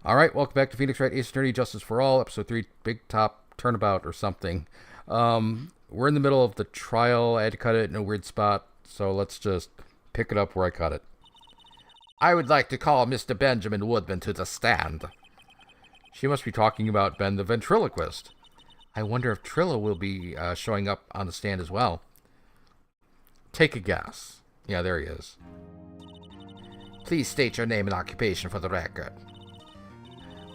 Alright, welcome back to Phoenix Wright Ace Attorney Justice for All, Episode 3, Big Top Turnabout or something. We're in the middle of the trial. I had to cut it in a weird spot, so let's just pick it up where I cut it. I would like to call Mr. Benjamin Woodman to the stand. She must be talking about Ben the ventriloquist. I wonder if Trillo will be showing up on the stand as well. Take a guess. Yeah, there he is. Please state your name and occupation for the record.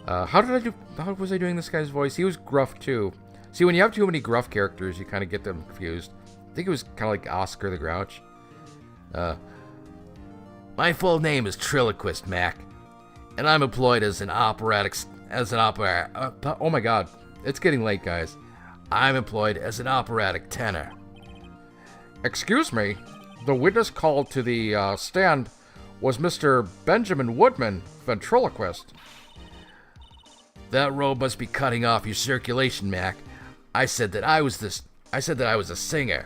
How was I doing this guy's voice? He was gruff too. See, when you have too many gruff characters, you kind of get them confused. I think it was kind of like Oscar the Grouch. My full name is Triloquist Mac, and I'm employed as oh my god, it's getting late, guys. I'm employed as an operatic tenor. Excuse me, the witness called to the stand was Mr. Benjamin Woodman, ventriloquist. That robe must be cutting off your circulation, Mac. I said that I was a singer.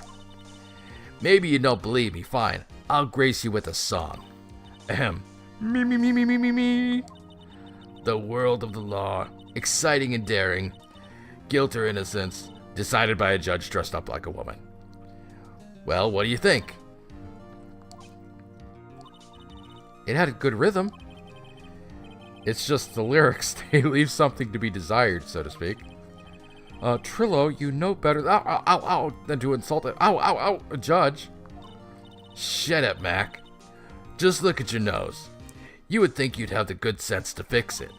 Maybe you don't believe me. Fine. I'll grace you with a song. Ahem. Me, me, me, me, me, me, me. The world of the law. Exciting and daring. Guilt or innocence. Decided by a judge dressed up like a woman. Well, what do you think? It had a good rhythm. It's just the lyrics, they leave something to be desired, so to speak. Trillo, you know better than to insult it. A judge. Shut up, Mac. Just look at your nose. You would think you'd have the good sense to fix it.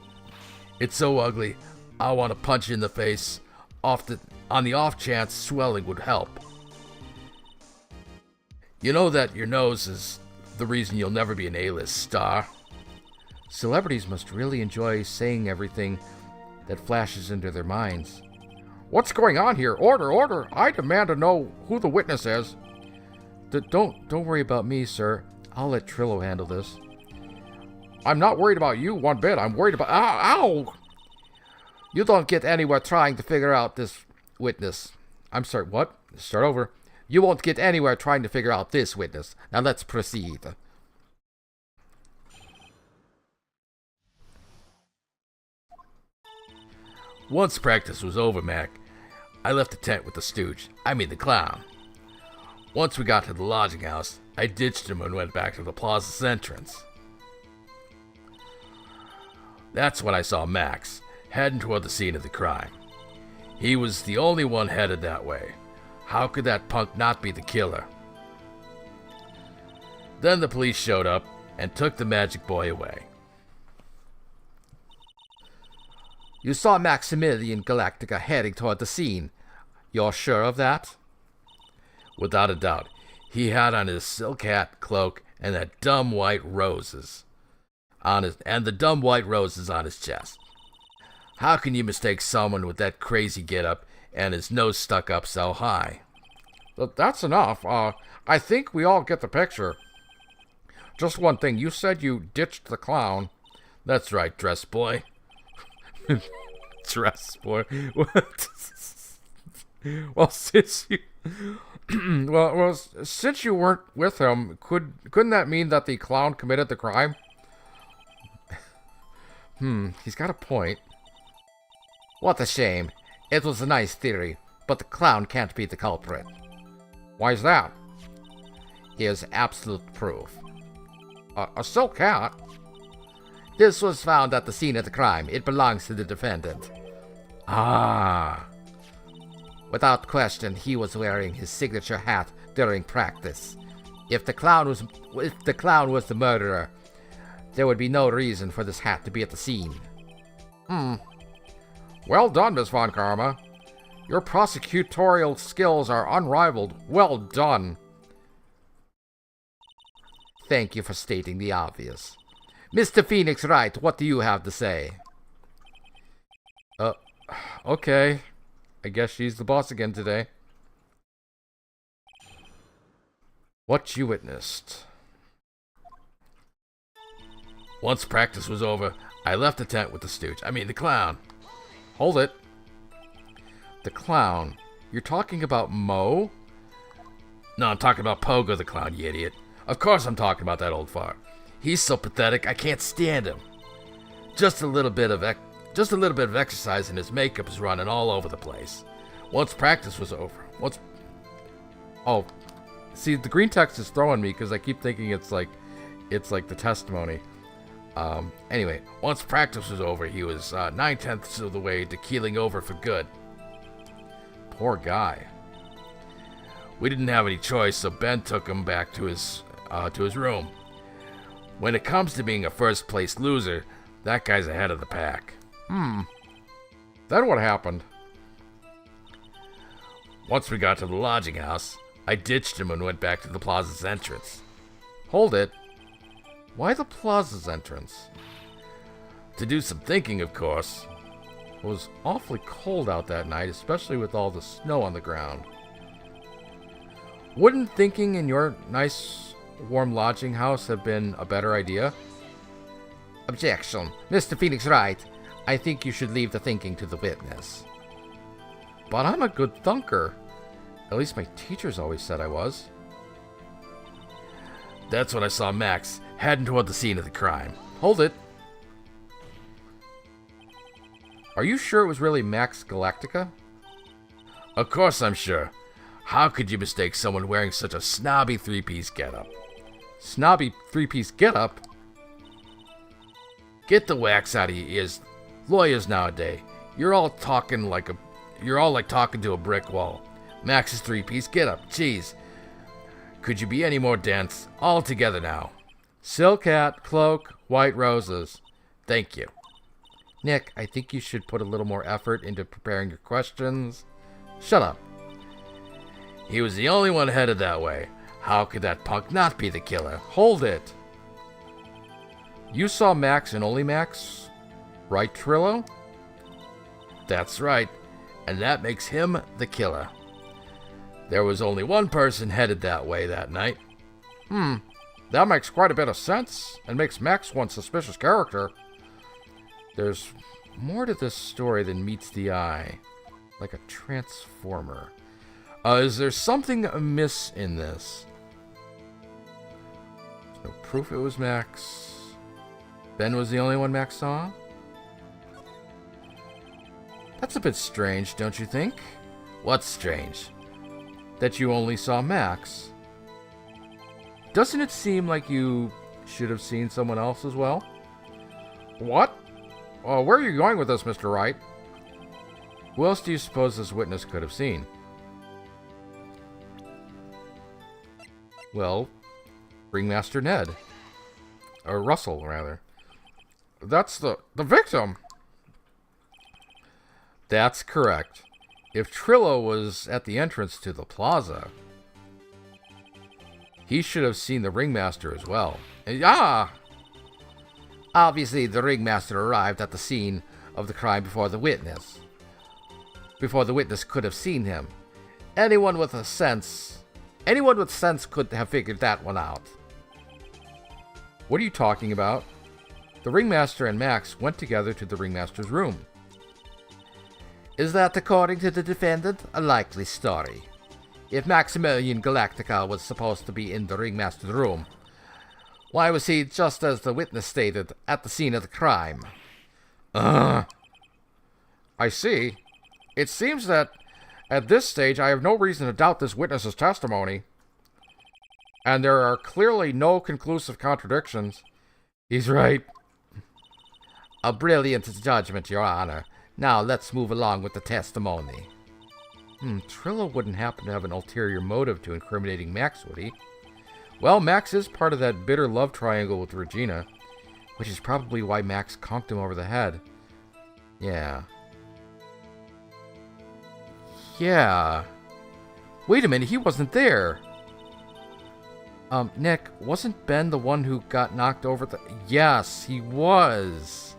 It's so ugly, I want to punch you in the face on the off chance swelling would help. You know that your nose is the reason you'll never be an A-list star. Celebrities must really enjoy saying everything that flashes into their minds. What's going on here? Order, order! I demand to know who the witness is. Don't worry about me, sir. I'll let Trillo handle this. I'm not worried about you one bit. I'm worried about... Ow! You don't get anywhere trying to figure out this witness. I'm sorry, what? Start over. You won't get anywhere trying to figure out this witness. Now let's proceed. Once practice was over, Mac, I left the tent with the stooge. I mean the clown. Once we got to the lodging house, I ditched him and went back to the plaza's entrance. That's when I saw Max, heading toward the scene of the crime. He was the only one headed that way. How could that punk not be the killer? Then the police showed up and took the magic boy away. You saw Maximilian Galactica heading toward the scene. You're sure of that? Without a doubt. He had on his silk hat, cloak, and that dumb white roses on his chest. How can you mistake someone with that crazy getup and his nose stuck up so high? That's enough. I think we all get the picture. Just one thing. You said you ditched the clown. That's right, dress boy. Dress boy. What? Well, since you since you weren't with him, couldn't that mean that the clown committed the crime? He's got a point. What a shame. It was a nice theory, but the clown can't be the culprit. Why is that? Here's absolute proof. A silk hat? This was found at the scene of the crime. It belongs to the defendant. Ah. Without question, he was wearing his signature hat during practice. If the clown was the murderer, there would be no reason for this hat to be at the scene. Well done, Miss Von Karma. Your prosecutorial skills are unrivaled. Well done. Thank you for stating the obvious. Mr. Phoenix Wright, what do you have to say? Okay. I guess she's the boss again today. What you witnessed. Once practice was over, I left the tent with the stooge. I mean the clown. Hold it. The clown? You're talking about Mo? No, I'm talking about Pogo the clown, you idiot. Of course I'm talking about that old fart. He's so pathetic, I can't stand him. Just a little bit of exercise and his makeup is running all over the place. Once practice was over, see, the green text is throwing me because I keep thinking it's like the testimony. Anyway, once practice was over, he was 9/10 of the way to keeling over for good. Poor guy. We didn't have any choice, so Ben took him back to his room. When it comes to being a first-place loser, that guy's ahead of the pack. Then what happened? Once we got to the lodging house, I ditched him and went back to the plaza's entrance. Hold it. Why the plaza's entrance? To do some thinking, of course. It was awfully cold out that night, especially with all the snow on the ground. Wouldn't thinking in your nice, warm lodging house have been a better idea? Objection. Mr. Phoenix Wright. I think you should leave the thinking to the witness. But I'm a good thunker. At least my teachers always said I was. That's when I saw Max heading toward the scene of the crime. Hold it. Are you sure it was really Max Galactica? Of course I'm sure. How could you mistake someone wearing such a snobby three-piece getup? Snobby three-piece getup? Get the wax out of your ears. Lawyers nowadays, you're all like talking to a brick wall. Max's three-piece getup. Jeez. Could you be any more dense? All together now. Silk hat, cloak, white roses. Thank you. Nick, I think you should put a little more effort into preparing your questions. Shut up. He was the only one headed that way. How could that punk not be the killer? Hold it. You saw Max and only Max, right, Trillo? That's right, and that makes him the killer. There was only one person headed that way that night. That makes quite a bit of sense, and makes Max one suspicious character. There's more to this story than meets the eye, like a transformer. Is there something amiss in this? There's no proof it was Max. Ben was the only one Max saw? That's a bit strange, don't you think? What's strange? That you only saw Max. Doesn't it seem like you should have seen someone else as well? What? Where are you going with this, Mr. Wright? Who else do you suppose this witness could have seen? Well, Ringmaster Ned. Or Russell, rather. That's the victim! That's correct. If Trillo was at the entrance to the plaza, he should have seen the ringmaster as well. Obviously, the ringmaster arrived at the scene of the crime before the witness could have seen him. Anyone with sense could have figured that one out. What are you talking about? The ringmaster and Max went together to the ringmaster's room. Is that, according to the defendant, a likely story? If Maximilian Galactica was supposed to be in the ringmaster's room, why was he, just as the witness stated, at the scene of the crime? I see. It seems that at this stage I have no reason to doubt this witness's testimony. And there are clearly no conclusive contradictions. He's right. A brilliant judgment, Your Honor. Now let's move along with the testimony. Trillo wouldn't happen to have an ulterior motive to incriminating Max, would he? Well, Max is part of that bitter love triangle with Regina, which is probably why Max conked him over the head. Yeah. Wait a minute, he wasn't there. Nick, wasn't Ben the one who got knocked over the... Yes, he was.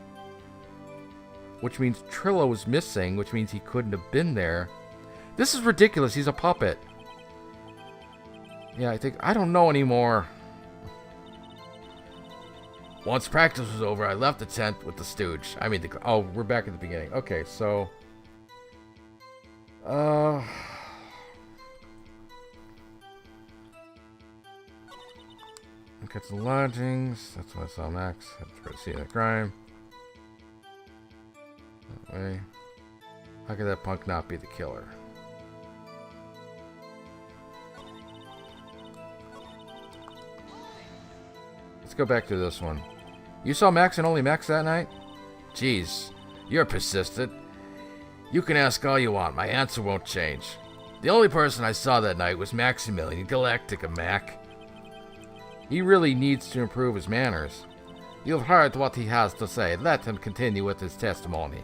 Which means Trillo was missing, which means he couldn't have been there. This is ridiculous, he's a puppet. Yeah, I don't know anymore. Once practice was over, I left the tent with the stooge. We're back at the beginning. Okay, so... Got the lodgings. That's when I saw Max. That's where I see the crime. Wait. How could that punk not be the killer? Let's go back to this one. You saw Max and only Max that night? Jeez, you're persistent. You can ask all you want. My answer won't change. The only person I saw that night was Maximilian Galactica, Mac. He really needs to improve his manners. You've heard what he has to say. Let him continue with his testimony.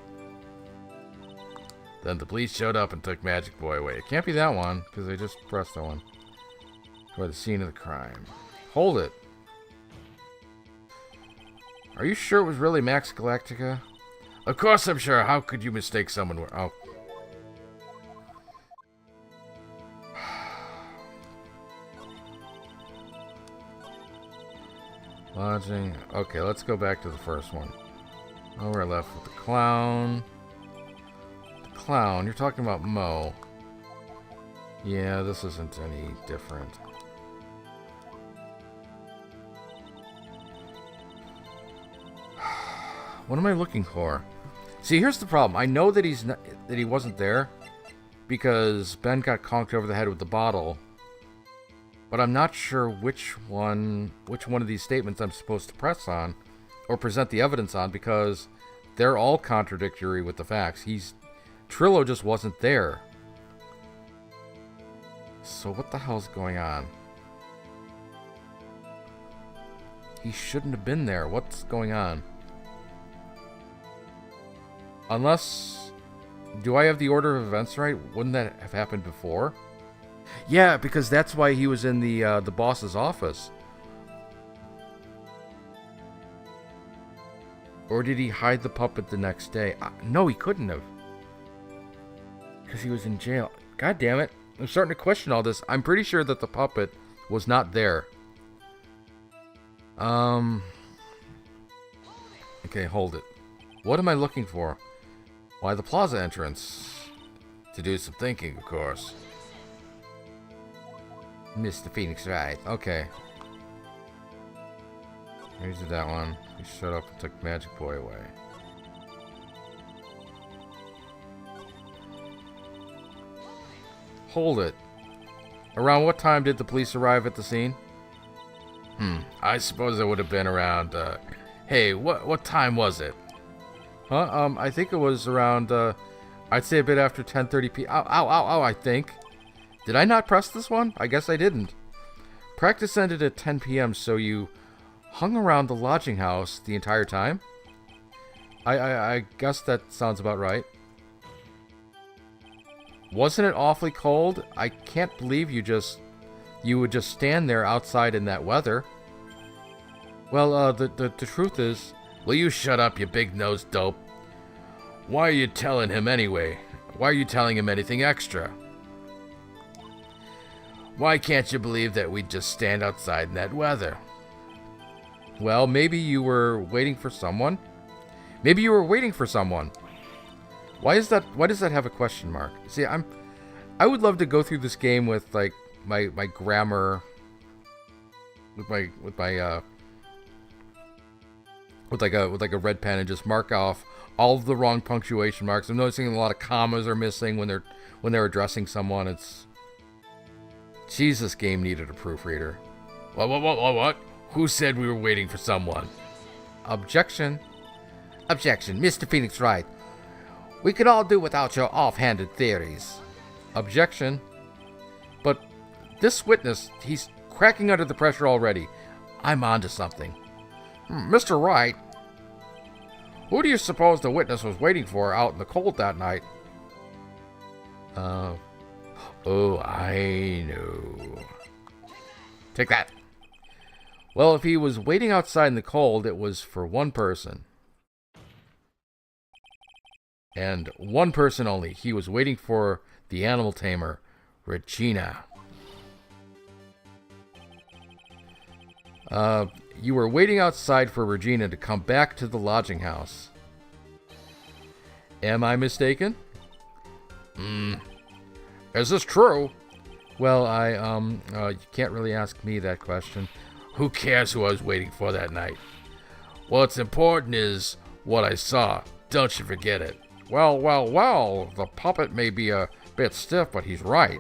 Then the police showed up and took Magic Boy away. It can't be that one, because I just pressed that one. Or the scene of the crime. Hold it. Are you sure it was really Max Galactica? Of course I'm sure. How could you mistake someone? Oh. Lodging. Okay, let's go back to the first one. Oh, we're left with the clown. The clown. You're talking about Mo. Yeah, this isn't any different. What am I looking for? See, here's the problem. I know that he wasn't there because Ben got conked over the head with the bottle, but I'm not sure which one of these statements I'm supposed to press on or present the evidence on, because they're all contradictory with the facts. Trillo just wasn't there. So what the hell's going on? He shouldn't have been there. What's going on? Unless... Do I have the order of events right? Wouldn't that have happened before? Yeah, because that's why he was in the boss's office. Or did he hide the puppet the next day? No, he couldn't have. Because he was in jail. God damn it. I'm starting to question all this. I'm pretty sure that the puppet was not there. Okay, hold it. What am I looking for? Why, the plaza entrance. To do some thinking, of course. Mr. Phoenix, right. Okay. Here's that one. He showed up and took Magic Boy away. Hold it. Around what time did the police arrive at the scene? I suppose it would have been around, hey, what time was it? Huh? I think it was around, I'd say a bit after 10:30 p.m. Ow, I think. Did I not press this one? I guess I didn't. Practice ended at 10 p.m., so you hung around the lodging house the entire time? I guess that sounds about right. Wasn't it awfully cold? I can't believe you would just stand there outside in that weather. Well, the truth is... Will you shut up, you big-nosed dope? Why are you telling him anyway? Why are you telling him anything extra? Why can't you believe that we'd just stand outside in that weather? Well, maybe you were waiting for someone? Maybe you were waiting for someone. Why does that have a question mark? See, I would love to go through this game with like my grammar, with like a red pen, and just mark off all of the wrong punctuation marks. I'm noticing a lot of commas are missing when they're addressing someone. It's... Jeez, this game needed a proofreader. What? Who said we were waiting for someone? Objection. Objection. Mr. Phoenix right. We could all do without your offhanded theories. Objection. But this witness, he's cracking under the pressure already. I'm onto something. Mr. Wright, who do you suppose the witness was waiting for out in the cold that night? Oh, I know. Take that. Well, if he was waiting outside in the cold, it was for one person. And one person only. He was waiting for the animal tamer, Regina. You were waiting outside for Regina to come back to the lodging house. Am I mistaken? Is this true? Well, you can't really ask me that question. Who cares who I was waiting for that night? What's important is what I saw. Don't you forget it. Well, the puppet may be a bit stiff, but he's right.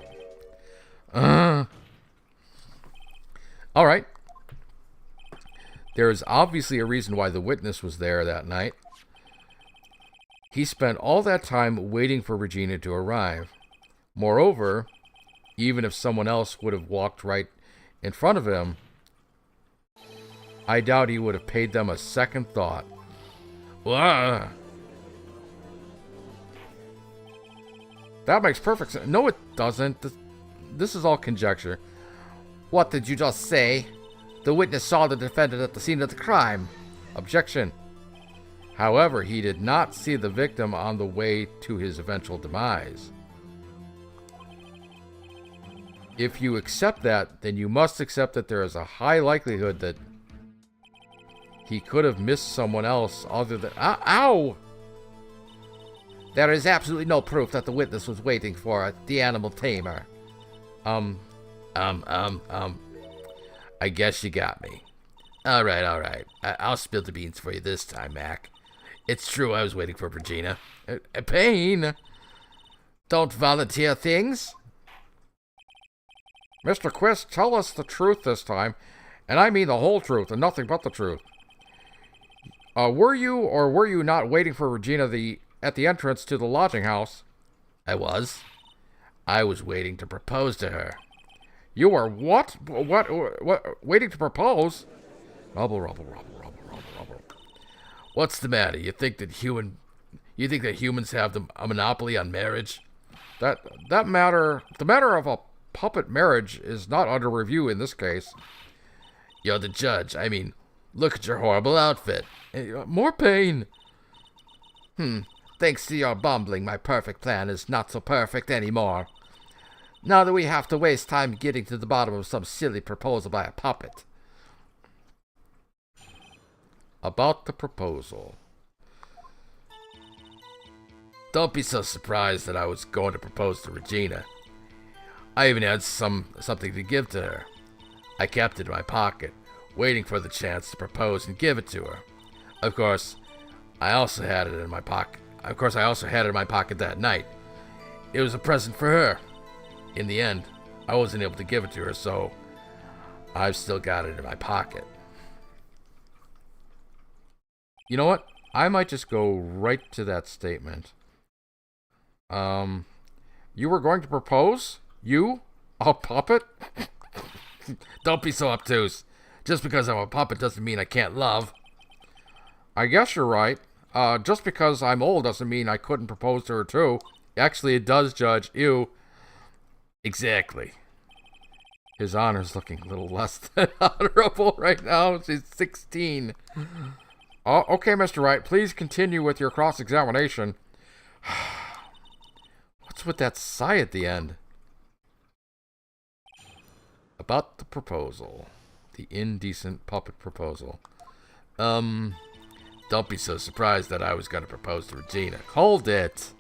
All right. There is obviously a reason why the witness was there that night. He spent all that time waiting for Regina to arrive. Moreover, even if someone else would have walked right in front of him, I doubt he would have paid them a second thought. That makes perfect sense. No, it doesn't. This is all conjecture. What did you just say? The witness saw the defendant at the scene of the crime. Objection. However, he did not see the victim on the way to his eventual demise. If you accept that, then you must accept that there is a high likelihood that he could have missed someone else other than... Ow! There is absolutely no proof that the witness was waiting for the animal tamer. I guess you got me. All right. I'll spill the beans for you this time, Mac. It's true I was waiting for Regina. Pain! Don't volunteer things. Mr. Quist, tell us the truth this time, and I mean the whole truth and nothing but the truth. Were you or were you not waiting for Regina at the entrance to the lodging house? I was. I was waiting to propose to her. You were what? What? Waiting to propose? Rubble. What's the matter? You think that humans have a monopoly on marriage? The matter of a puppet marriage is not under review in this case. You're the judge. I mean, look at your horrible outfit. More pain. Thanks to your bumbling, my perfect plan is not so perfect anymore. Now that we have to waste time getting to the bottom of some silly proposal by a puppet. About the proposal. Don't be so surprised that I was going to propose to Regina. I even had something to give to her. I kept it in my pocket, waiting for the chance to propose and give it to her. Of course, I also had it in my pocket that night. It was a present for her. In the end, I wasn't able to give it to her, so I've still got it in my pocket. You know what? I might just go right to that statement. You were going to propose? You? A puppet? Don't be so obtuse. Just because I'm a puppet doesn't mean I can't love. I guess you're right. Just because I'm old doesn't mean I couldn't propose to her too. Actually, it does, Judge. Ew. Exactly. His Honor's looking a little less than honorable right now. She's 16. Okay, Mr. Wright, please continue with your cross-examination. What's with that sigh at the end? About the proposal. The indecent puppet proposal. Don't be so surprised that I was going to propose to Regina. Hold it!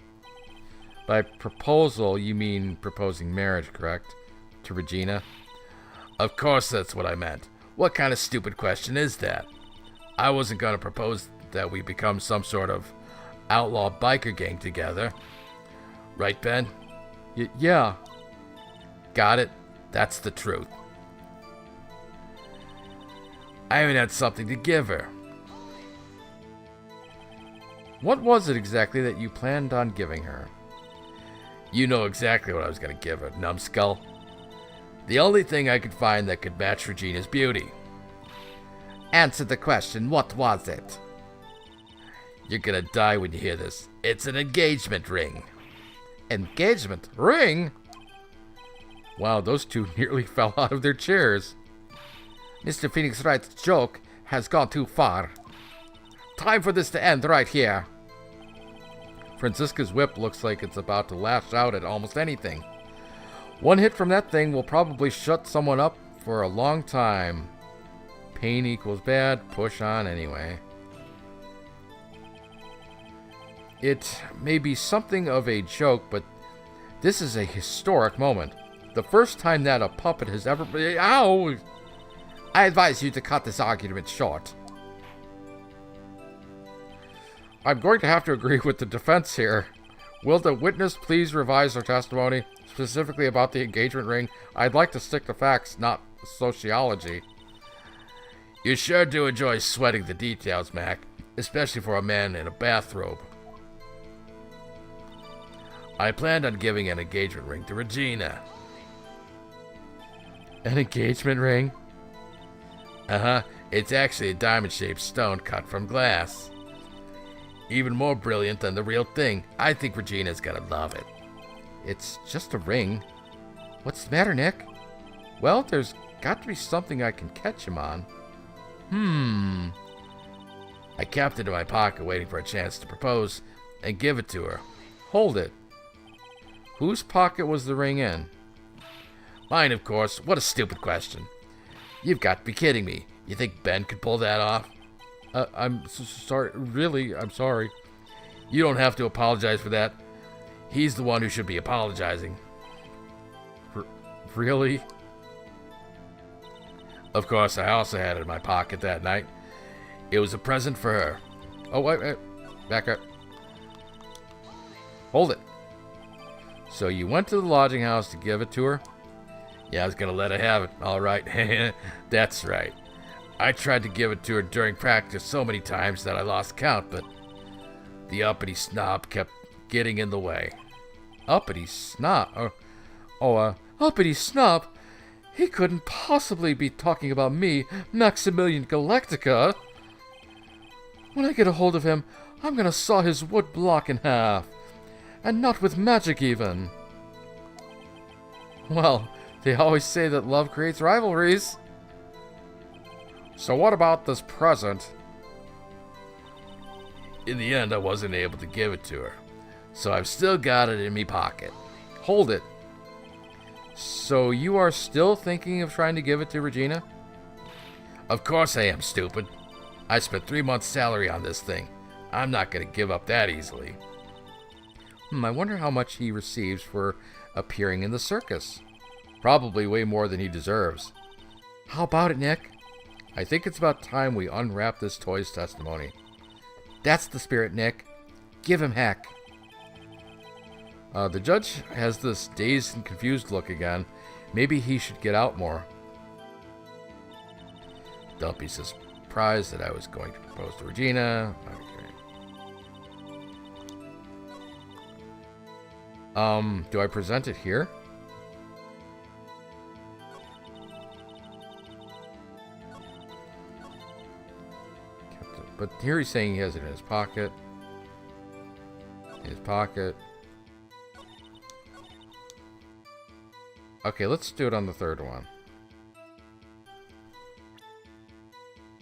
By proposal, you mean proposing marriage, correct? To Regina? Of course that's what I meant. What kind of stupid question is that? I wasn't going to propose that we become some sort of outlaw biker gang together. Right, Ben? Yeah. Got it? That's the truth. I even had something to give her. What was it exactly that you planned on giving her? You know exactly what I was going to give her, numbskull. The only thing I could find that could match Regina's beauty. Answer the question. What was it? You're going to die when you hear this. It's an engagement ring. Engagement ring? Wow, those two nearly fell out of their chairs. Mr. Phoenix Wright's joke has gone too far. Time for this to end right here. Francisca's whip looks like it's about to lash out at almost anything. One hit from that thing will probably shut someone up for a long time. Pain equals bad, push on anyway. It may be something of a joke, but this is a historic moment. The first time that a puppet has ever... Ow! I advise you to cut this argument short. I'm going to have to agree with the defense here. Will the witness please revise their testimony, specifically about the engagement ring? I'd like to stick to facts, not sociology. You sure do enjoy sweating the details, Mac, especially for a man in a bathrobe. I planned on giving an engagement ring to Regina. An engagement ring? Uh-huh. It's actually a diamond-shaped stone cut from glass. Even more brilliant than the real thing. I think Regina's gonna love it. It's just a ring. What's the matter, Nick? Well, there's got to be something I can catch him on. I kept it in my pocket waiting for a chance to propose and give it to her. Hold it. Whose pocket was the ring in? Mine, of course. What a stupid question. You've got to be kidding me. You think Ben could pull that off? I'm sorry. Really, I'm sorry. You don't have to apologize for that. He's the one who should be apologizing. Really? Of course, I also had it in my pocket that night. It was a present for her. Oh, wait. Back up. Hold it. So you went to the lodging house to give it to her? Yeah, I was gonna let her have it. All right. That's right. I tried to give it to her during practice so many times that I lost count, but the uppity snob kept getting in the way. Uppity snob? Uppity snob? He couldn't possibly be talking about me, Maximilian Galactica. When I get a hold of him, I'm gonna saw his wood block in half. And not with magic, even. Well, they always say that love creates rivalries. So what about this present? In the end, I wasn't able to give it to her. So I've still got it in me pocket. Hold it. So you are still thinking of trying to give it to Regina? Of course I am, stupid. I spent 3 months' salary on this thing. I'm not going to give up that easily. I wonder how much he receives for appearing in the circus. Probably way more than he deserves. How about it, Nick? I think it's about time we unwrap this toy's testimony. That's the spirit, Nick. Give him heck. The judge has this dazed and confused look again. Maybe he should get out more. Don't be surprised that I was going to propose to Regina. Okay. Do I present it here? But here he's saying he has it in his pocket. In his pocket. Okay, let's do it on the third one.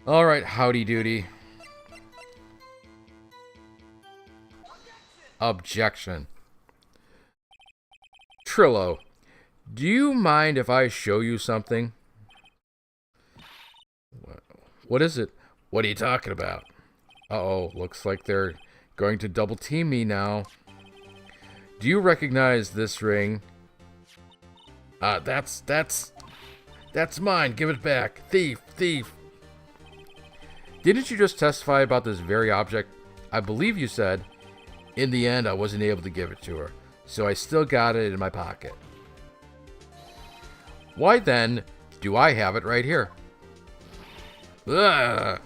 Alright, howdy doody. Objection. Trillo, do you mind if I show you something? What is it? What are you talking about? Uh-oh, looks like they're going to double team me now. Do you recognize this ring? That's mine. Give it back. Thief. Didn't you just testify about this very object? I believe you said, in the end, I wasn't able to give it to her, so I still got it in my pocket. Why then do I have it right here? Ugh.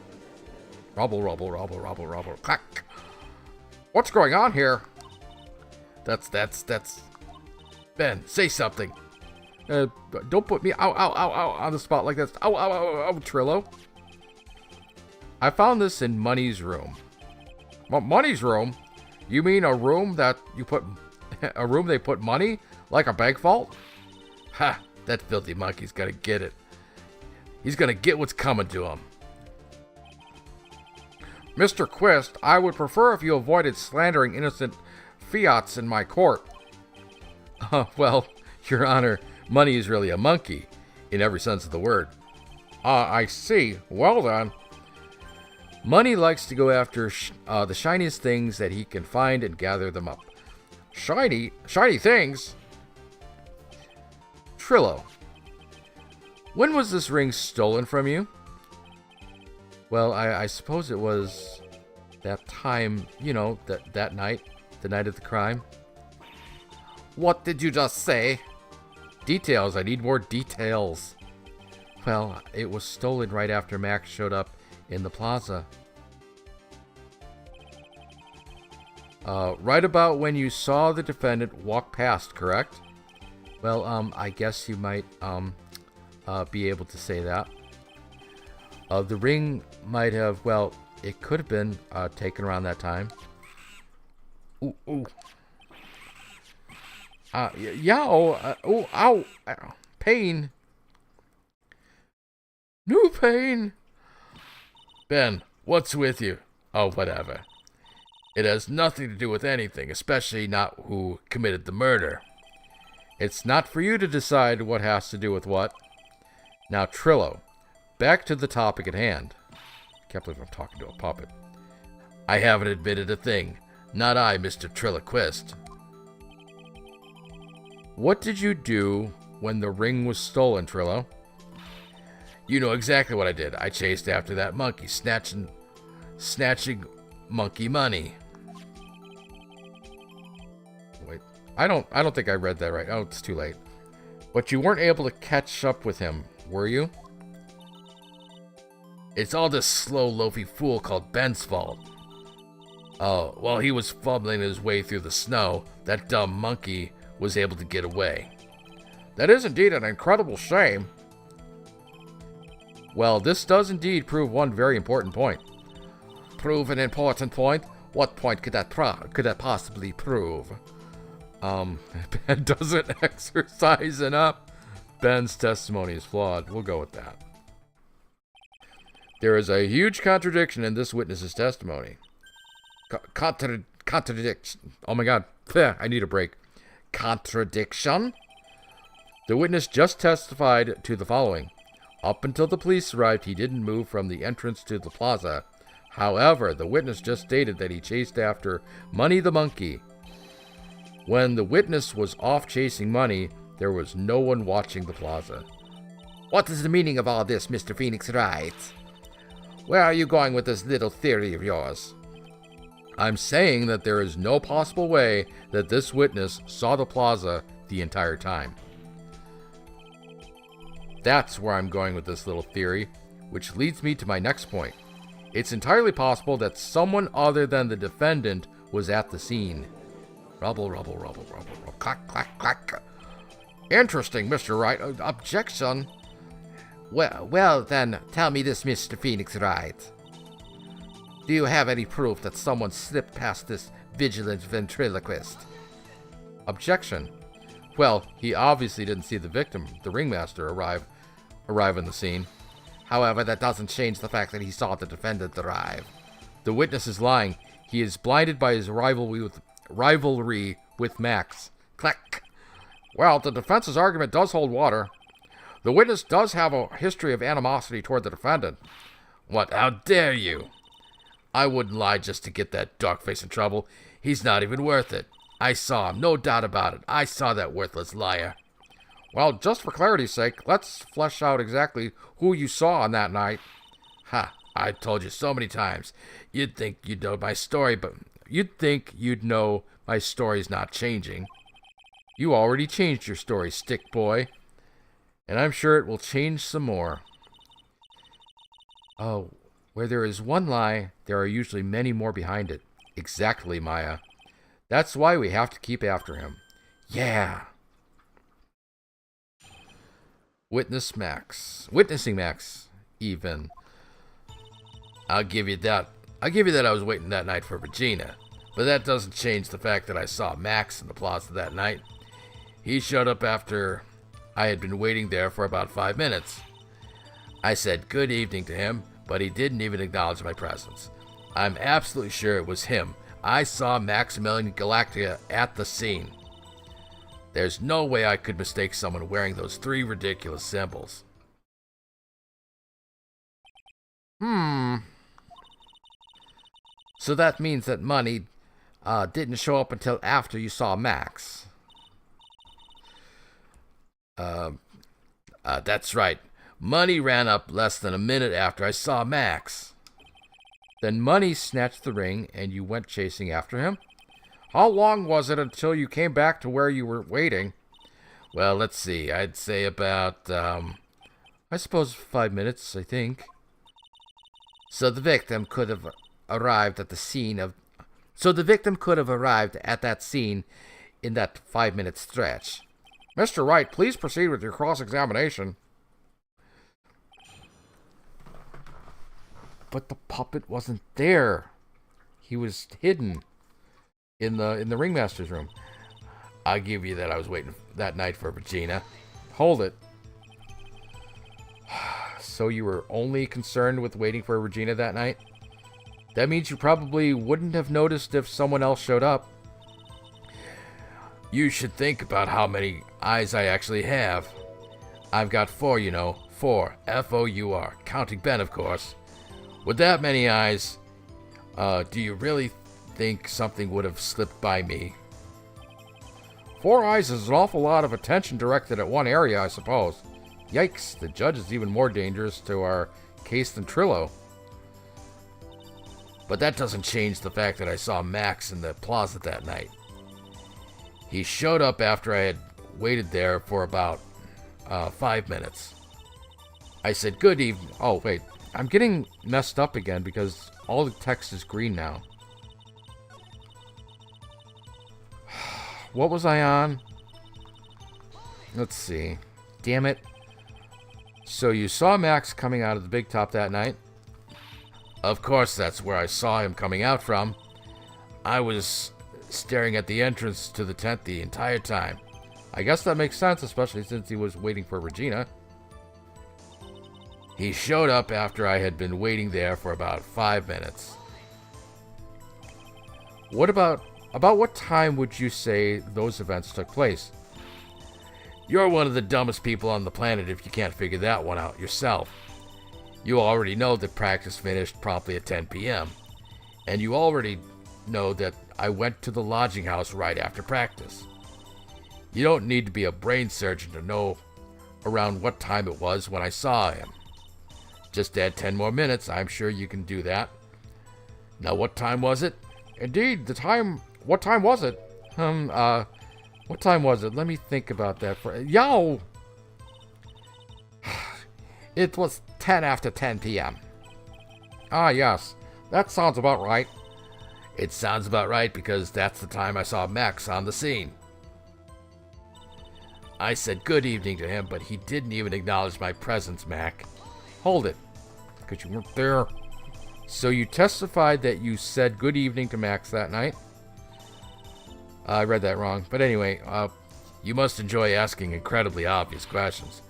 Rubble. Clack. What's going on here? That's... Ben, say something. Don't put me on the spot like this. Ow, Trillo. I found this in Money's room. Money's room? You mean a room that you put... a room they put money? Like a bank vault? Ha! That filthy monkey's gonna get it. He's gonna get what's coming to him. Mr. Quist, I would prefer if you avoided slandering innocent fiats in my court. Well, Your Honor, Money is really a monkey, in every sense of the word. I see. Well then. Money likes to go after the shiniest things that he can find and gather them up. Shiny things? Trillo, when was this ring stolen from you? Well, I suppose it was that time, you know, that night, the night of the crime. What did you just say? Details. I need more details. Well, it was stolen right after Max showed up in the plaza. Right about when you saw the defendant walk past, correct? Well, I guess you might be able to say that. The ring might have, well, it could have been taken around that time. Ooh, ooh. Ow, pain. New pain. Ben, what's with you? Oh, whatever. It has nothing to do with anything, especially not who committed the murder. It's not for you to decide what has to do with what. Now, Trillo, back to the topic at hand. Can't believe I'm talking to a puppet. I haven't admitted a thing. Not I, Mr. Trilloquist. What did you do when the ring was stolen, Trillo? You know exactly what I did. I chased after that monkey, snatching monkey money. Wait, I don't think I read that right. Oh, it's too late. But you weren't able to catch up with him, were you? It's all this slow, loafy fool called Ben's fault. Oh, while he was fumbling his way through the snow, that dumb monkey was able to get away. That is indeed an incredible shame. Well, this does indeed prove one very important point. Prove an important point? What point could that possibly prove? Ben doesn't exercise enough. Ben's testimony is flawed. We'll go with that. There is a huge contradiction in this witness's testimony. Contradiction. Oh my god. I need a break. Contradiction? The witness just testified to the following. Up until the police arrived, he didn't move from the entrance to the plaza. However, the witness just stated that he chased after Money the Monkey. When the witness was off chasing Money, there was no one watching the plaza. What is the meaning of all this, Mr. Phoenix Wright? Where are you going with this little theory of yours? I'm saying that there is no possible way that this witness saw the plaza the entire time. That's where I'm going with this little theory, which leads me to my next point. It's entirely possible that someone other than the defendant was at the scene. Rubble, rubble, rubble, rubble, rubble, clack, clack, clack. Interesting, Mr. Wright. Objection. Well, then, tell me this, Mr. Phoenix Wright. Do you have any proof that someone slipped past this vigilant ventriloquist? Objection. Well, he obviously didn't see the victim, the ringmaster, arrive on the scene. However, that doesn't change the fact that he saw the defendant arrive. The witness is lying. He is blinded by his rivalry with Max. Clack. Well, the defense's argument does hold water. The witness does have a history of animosity toward the defendant. What? How dare you? I wouldn't lie just to get that dogface in trouble. He's not even worth it. I saw him, no doubt about it. I saw that worthless liar. Well, just for clarity's sake, let's flesh out exactly who you saw on that night. Ha, I told you so many times. You'd think you'd know my story, but you'd think you'd know my story's not changing. You already changed your story, stick boy. And I'm sure it will change some more. Oh, where there is one lie, there are usually many more behind it. Exactly, Maya. That's why we have to keep after him. Yeah. Witnessing Max, even. I'll give you that I was waiting that night for Regina. But that doesn't change the fact that I saw Max in the plaza that night. He showed up after I had been waiting there for about 5 minutes. I said good evening to him, but he didn't even acknowledge my presence. I'm absolutely sure it was him. I saw Maximilian Galactica at the scene. There's no way I could mistake someone wearing those 3 ridiculous symbols. So that means that Money didn't show up until after you saw Max. That's right. Money ran up less than a minute after I saw Max. Then Money snatched the ring, and you went chasing after him? How long was it until you came back to where you were waiting? Well, let's see. I'd say about, I suppose 5 minutes, I think. So the victim could have arrived at that scene in that 5-minute stretch. Mr. Wright, please proceed with your cross-examination. But the puppet wasn't there. He was hidden in the ringmaster's room. I'll give you that. I was waiting that night for Regina. Hold it. So you were only concerned with waiting for Regina that night? That means you probably wouldn't have noticed if someone else showed up. You should think about how many eyes I actually have. I've got 4, you know. 4. F-O-U-R. Counting Ben, of course. With that many eyes, do you really think something would have slipped by me? 4 eyes is an awful lot of attention directed at one area, I suppose. Yikes, the judge is even more dangerous to our case than Trillo. But that doesn't change the fact that I saw Max in the closet that night. He showed up after I had waited there for about 5 minutes. I said, "Good evening." Oh, wait. I'm getting messed up again because all the text is green now. What was I on? Let's see. Damn it. So you saw Max coming out of the big top that night? Of course, that's where I saw him coming out from. I was staring at the entrance to the tent the entire time. I guess that makes sense, especially since he was waiting for Regina. He showed up after I had been waiting there for about 5 minutes. About what time would you say those events took place? You're one of the dumbest people on the planet if you can't figure that one out yourself. You already know that practice finished promptly at 10 p.m. And you already know that I went to the lodging house right after practice. You don't need to be a brain surgeon to know around what time it was when I saw him. Just add 10 more minutes, I'm sure you can do that. Now, what time was it? Indeed, what time was it? What time was it? Let me think about that for... Yow! It was 10 after 10 p.m. Ah, yes. That sounds about right. It sounds about right because that's the time I saw Max on the scene. I said good evening to him, but he didn't even acknowledge my presence, Mac. Hold it. Because you weren't there. So you testified that you said good evening to Max that night? I read that wrong. But anyway, you must enjoy asking incredibly obvious questions.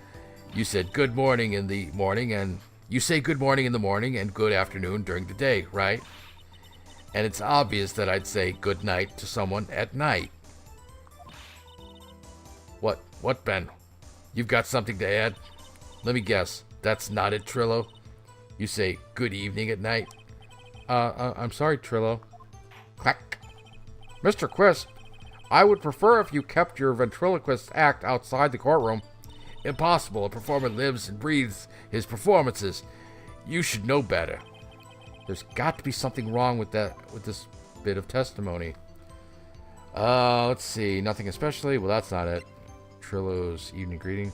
You said good morning in the morning, and you say good morning in the morning and good afternoon during the day, right? And it's obvious that I'd say good night to someone at night. What, Ben? You've got something to add? Let me guess. That's not it, Trillo? You say good evening at night? I'm sorry, Trillo. Clack. Mr. Quist, I would prefer if you kept your ventriloquist act outside the courtroom. Impossible. A performer lives and breathes his performances. You should know better. There's got to be something wrong with this bit of testimony. Let's see. Nothing especially. Well, that's not it. Trillo's evening greeting.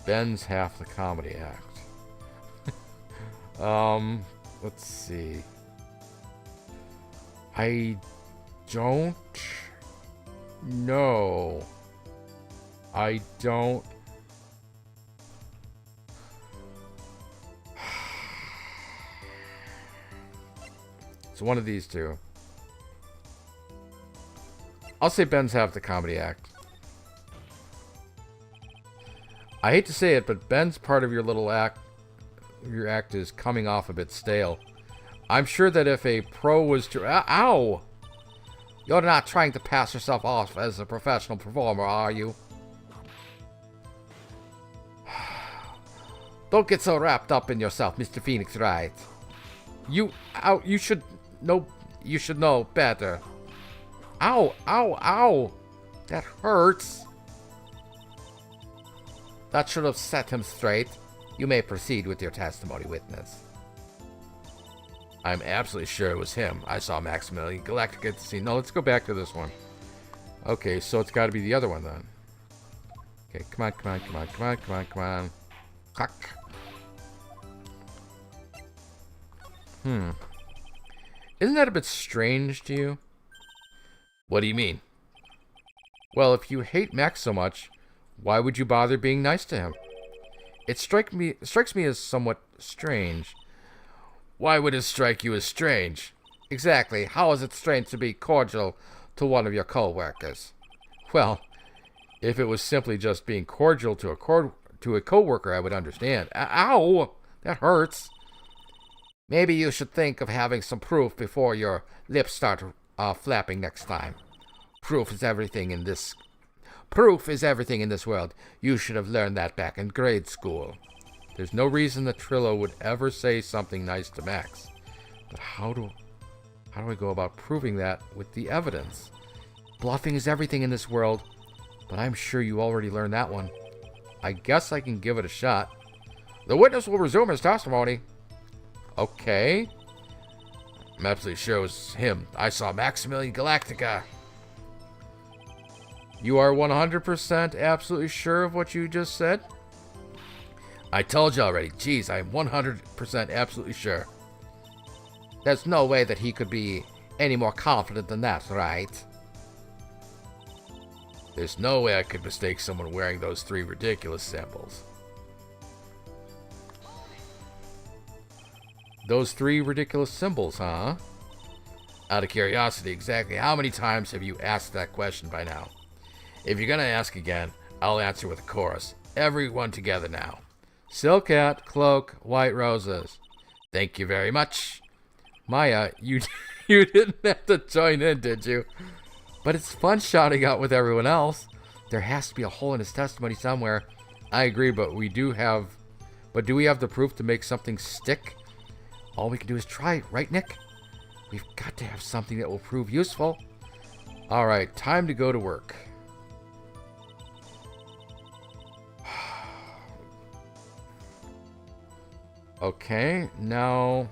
Ben's half the comedy act. Let's see. I don't know. I don't. It's one of these two. I'll say Ben's half the comedy act. I hate to say it, but Ben's part of your little act. Your act is coming off a bit stale. I'm sure that if a pro was to... Ow! You're not trying to pass yourself off as a professional performer, are you? Don't get so wrapped up in yourself, Mr. Phoenix Wright. You should know better. Ow, ow, ow! That hurts. That should have set him straight. You may proceed with your testimony, witness. I'm absolutely sure it was him. I saw Maximilian Galactica at the scene. No, let's go back to this one. Okay, so it's got to be the other one then. Okay, come on, come on, come on, come on, come on, come on. Clack. Isn't that a bit strange to you? What do you mean? Well, if you hate Max so much, why would you bother being nice to him? It strikes me as somewhat strange. Why would it strike you as strange? Exactly. How is it strange to be cordial to one of your co-workers? Well, if it was simply just being cordial to a co-worker, I would understand. Ow! That hurts. Maybe you should think of having some proof before your lips start flapping next time. Proof is everything in this world. You should have learned that back in grade school. There's no reason that Trillo would ever say something nice to Max. But how do I go about proving that with the evidence? Bluffing is everything in this world, but I'm sure you already learned that one. I guess I can give it a shot. The witness will resume his testimony. Okay. I'm absolutely sure it was him. I saw Maximilian Galactica. You are 100% absolutely sure of what you just said? I told you already. Jeez, I'm 100% absolutely sure. There's no way that he could be any more confident than that, right? There's no way I could mistake someone wearing those 3 ridiculous symbols. Those 3 ridiculous symbols, huh? Out of curiosity, exactly how many times have you asked that question by now? If you're gonna ask again, I'll answer with a chorus. Everyone together now. Silk hat, cloak, white roses. Thank you very much. Maya, you didn't have to join in, did you? But it's fun shouting out with everyone else. There has to be a hole in his testimony somewhere. I agree, but do we have the proof to make something stick? All we can do is try, right, Nick? We've got to have something that will prove useful. All right, time to go to work. Okay, now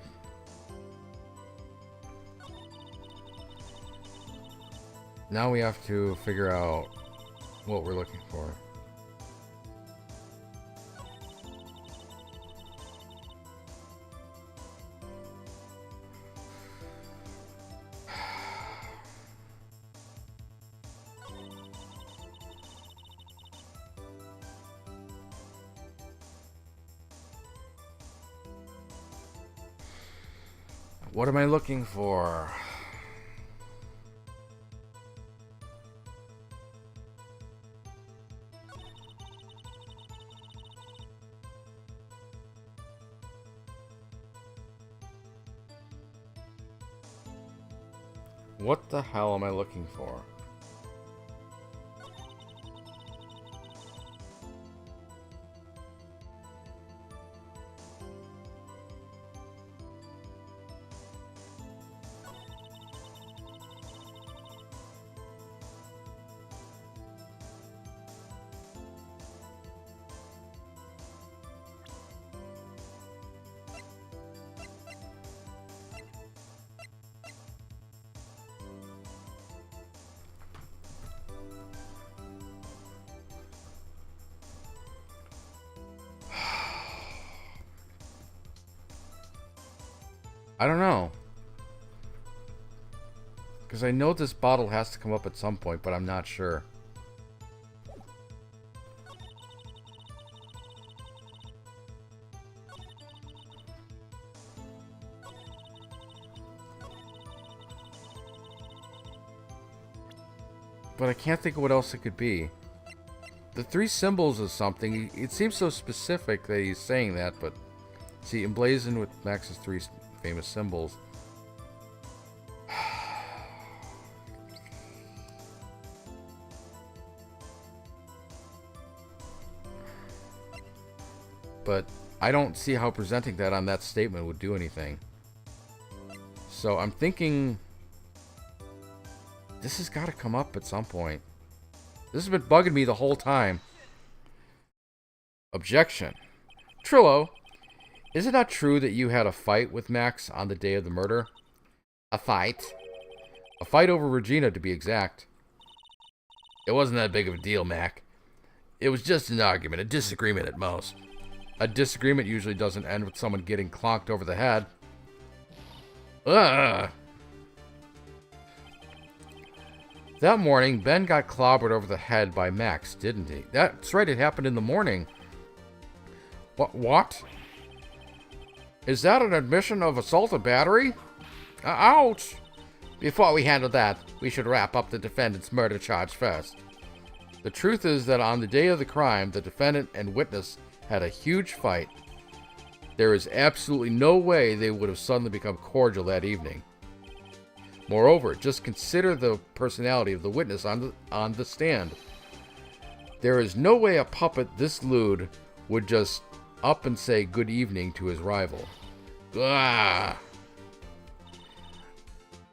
we have to figure out what we're looking for. What am I looking for? What the hell am I looking for? I don't know. Because I know this bottle has to come up at some point, but I'm not sure. But I can't think of what else it could be. The 3 symbols is something. It seems so specific that he's saying that, but see, emblazoned with Max's 3 famous symbols. But I don't see how presenting that on that statement would do anything. So I'm thinking this has got to come up at some point. This has been bugging me the whole time. Objection. Trillo, Is it not true that you had a fight with Max on the day of the murder? A fight? A fight over Regina, to be exact. It wasn't that big of a deal, Mac. It was just an argument, a disagreement at most. A disagreement usually doesn't end with someone getting clonked over the head. Ugh! That morning, Ben got clobbered over the head by Max, didn't he? That's right, it happened in the morning. What? Is that an admission of assault and battery? Ouch! Before we handle that, we should wrap up the defendant's murder charge first. The truth is that on the day of the crime, the defendant and witness had a huge fight. There is absolutely no way they would have suddenly become cordial that evening. Moreover, just consider the personality of the witness on the stand. There is no way a puppet this lewd would just up and say good evening to his rival. Ah!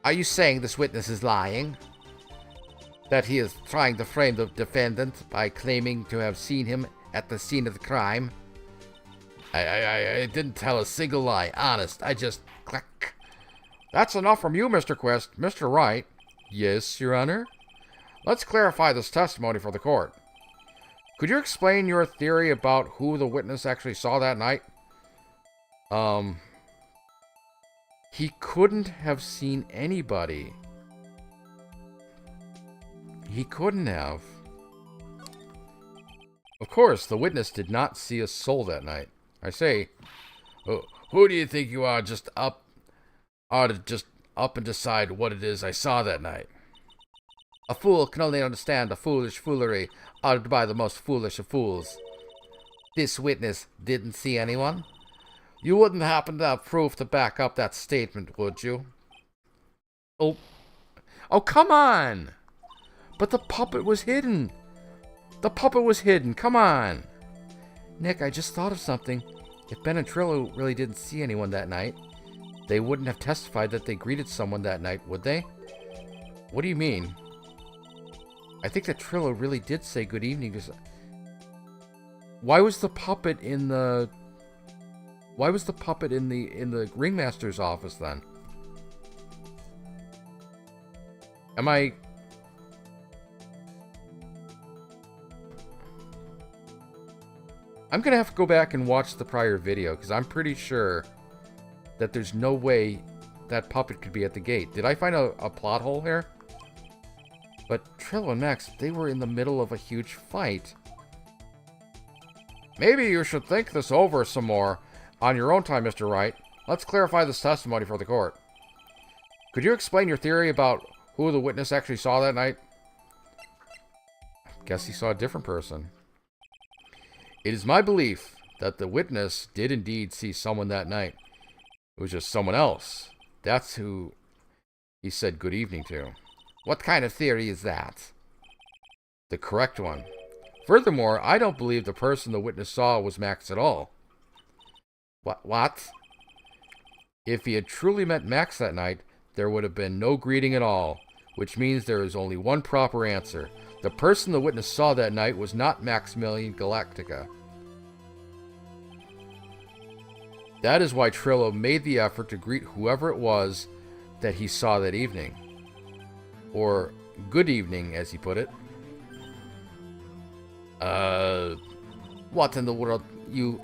Are you saying this witness is lying? That he is trying to frame the defendant by claiming to have seen him at the scene of the crime? I didn't tell a single lie, honest. I just... Click. That's enough from you, Mr. Quest. Mr. Wright. Yes, Your Honor? Let's clarify this testimony for the court. Could you explain your theory about who the witness actually saw that night? He couldn't have seen anybody. He couldn't have. Of course, the witness did not see a soul that night. I say, who do you think you are just up and decide what it is I saw that night? A fool can only understand a foolish foolery uttered by the most foolish of fools. This witness didn't see anyone? You wouldn't happen to have proof to back up that statement, would you? Oh, come on! But the puppet was hidden. The puppet was hidden. Come on. Nick, I just thought of something. If Ben and Trillo really didn't see anyone that night, they wouldn't have testified that they greeted someone that night, would they? What do you mean? I think that Trillo really did say good evening to... Why was the puppet in the... Why was the puppet in the ringmaster's office then? Am I... I'm going to have to go back and watch the prior video, because I'm pretty sure that there's no way that puppet could be at the gate. Did I find a plot hole here? But Trillo and Max, they were in the middle of a huge fight. Maybe you should think this over some more on your own time, Mr. Wright. Let's clarify this testimony for the court. Could you explain your theory about who the witness actually saw that night? Guess he saw a different person. It is my belief that the witness did indeed see someone that night. It was just someone else. That's who he said good evening to. What kind of theory is that? The correct one. Furthermore, I don't believe the person the witness saw was Max at all. What? If he had truly met Max that night, there would have been no greeting at all, which means there is only one proper answer. The person the witness saw that night was not Maximilian Galactica. That is why Trillo made the effort to greet whoever it was that he saw that evening. Or, good evening, as he put it. What in the world, you...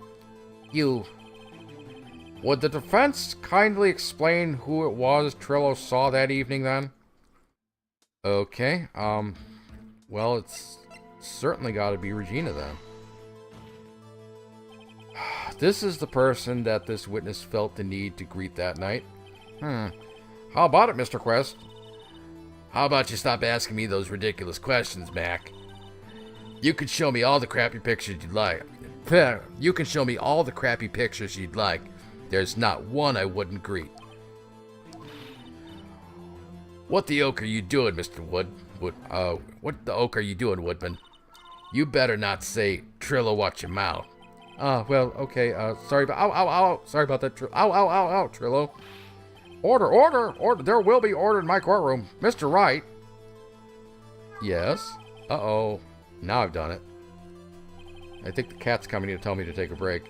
Would the defense kindly explain who it was Trillo saw that evening, then? Okay, well, it's certainly got to be Regina, then. This is the person that this witness felt the need to greet that night. How about it, Mr. Quest? How about you stop asking me those ridiculous questions, Mac? You can show me all the crappy pictures you'd like. You can show me all the crappy pictures you'd like. There's not one I wouldn't greet. What the oak are you doing, Mr. What the oak are you doing, Woodman? You better not say, Trillo, watch your mouth. Well, okay, sorry about... Ow, sorry about that, ow, Trillo. Order, there will be order in my courtroom. Mr. Wright. Yes? Uh-oh. Now I've done it. I think the cat's coming to tell me to take a break.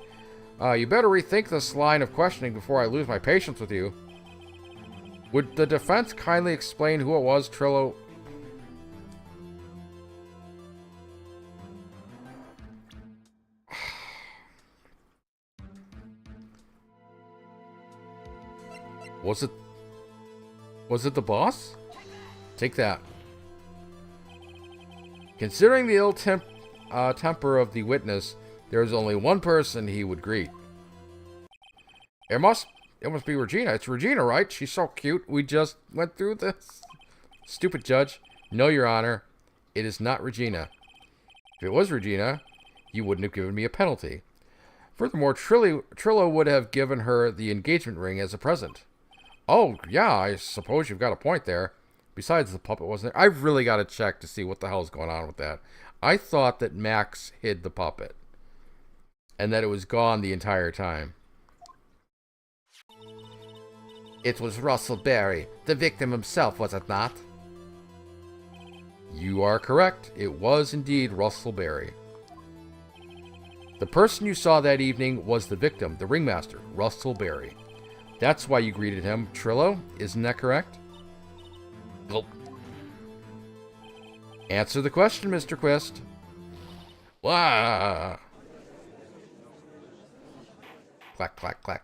You better rethink this line of questioning before I lose my patience with you. Would the defense kindly explain who it was Trillo... Was it the boss? Take that. Considering the ill temper of the witness, there is only one person he would greet. It must be Regina. It's Regina, right? She's so cute. We just went through this. Stupid judge. No, Your Honor. It is not Regina. If it was Regina, you wouldn't have given me a penalty. Furthermore, Trillo would have given her the engagement ring as a present. Oh, yeah, I suppose you've got a point there. Besides, the puppet wasn't there. I've really got to check to see what the hell is going on with that. I thought that Max hid the puppet. And that it was gone the entire time. It was Russell Berry, the victim himself, was it not? You are correct. It was indeed Russell Berry. The person you saw that evening was the victim, the ringmaster, Russell Berry. That's why you greeted him, Trillo. Isn't that correct? Gulp. Answer the question, Mr. Quist. Wah! Clack, clack, clack.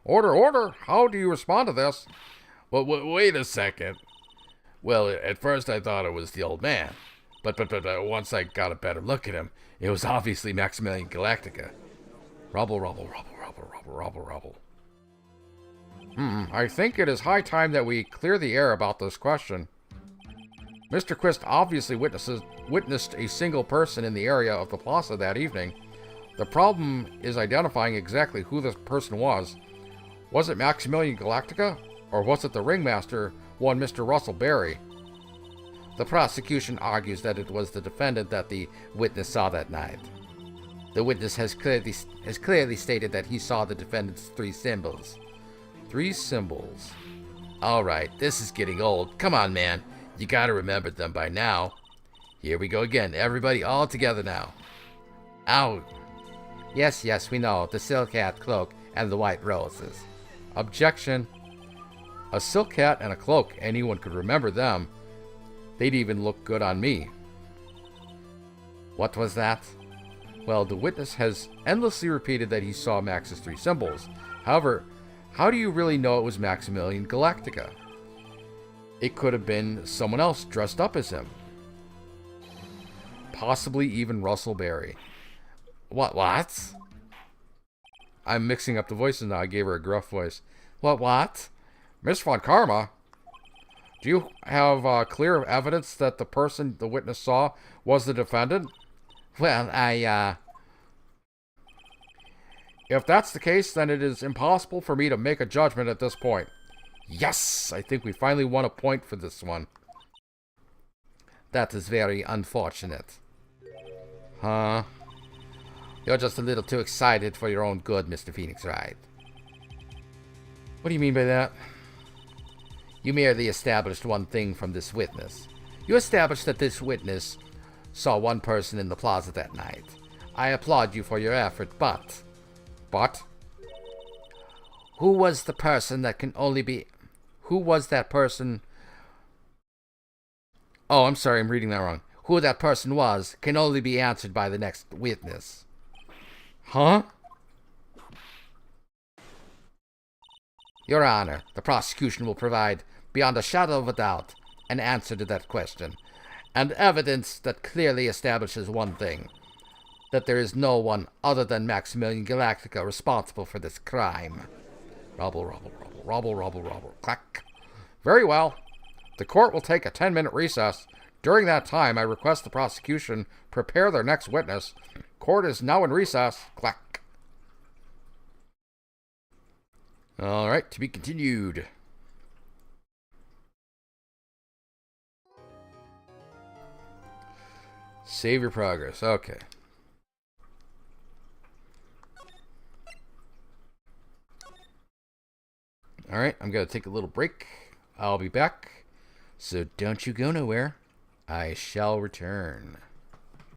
Order, order! How do you respond to this? Well, wait a second. Well, at first I thought it was the old man. But once I got a better look at him, it was obviously Maximilian Galactica. Rubble, rubble, rubble, rubble, rubble, rubble, rubble. I think it is high time that we clear the air about this question. Mr. Quist obviously witnessed a single person in the area of the plaza that evening. The problem is identifying exactly who this person was. Was it Maximilian Galactica? Or was it the ringmaster, one Mr. Russell Berry? The prosecution argues that it was the defendant that the witness saw that night. The witness has clearly stated that he saw the defendant's 3 symbols. 3 symbols. All right, this is getting old. Come on, man. You gotta remember them by now. Here we go again. Everybody all together now. Ow. Yes, we know. The silk hat, cloak, and the white roses. Objection. A silk hat and a cloak. Anyone could remember them. They'd even look good on me. What was that? Well, the witness has endlessly repeated that he saw Max's 3 symbols. However, how do you really know it was Maximilian Galactica? It could have been someone else dressed up as him. Possibly even Russell Berry. What? I'm mixing up the voices now. I gave her a gruff voice. What? Miss Von Karma, do you have clear evidence that the person the witness saw was the defendant? Well, If that's the case, then it is impossible for me to make a judgment at this point. Yes! I think we finally won a point for this one. That is very unfortunate. Huh? You're just a little too excited for your own good, Mr. Phoenix Wright. What do you mean by that? You merely established one thing from this witness. You established that this witness saw one person in the plaza that night. I applaud you for your effort, but... But? Who was the person that can only be... Who was that person... Oh, I'm sorry, I'm reading that wrong. Who that person was can only be answered by the next witness. Huh? Your Honor, the prosecution will provide, beyond a shadow of a doubt, an answer to that question, and evidence that clearly establishes one thing, that there is no one other than Maximilian Galactica responsible for this crime. Rubble, rubble, rubble, rubble, rubble, rubble, clack. Very well. The court will take a 10-minute recess. During that time, I request the prosecution prepare their next witness. Court is now in recess. Clack. All right, to be continued. Save your progress. Okay. All right, I'm going to take a little break. I'll be back. So don't you go nowhere. I shall return.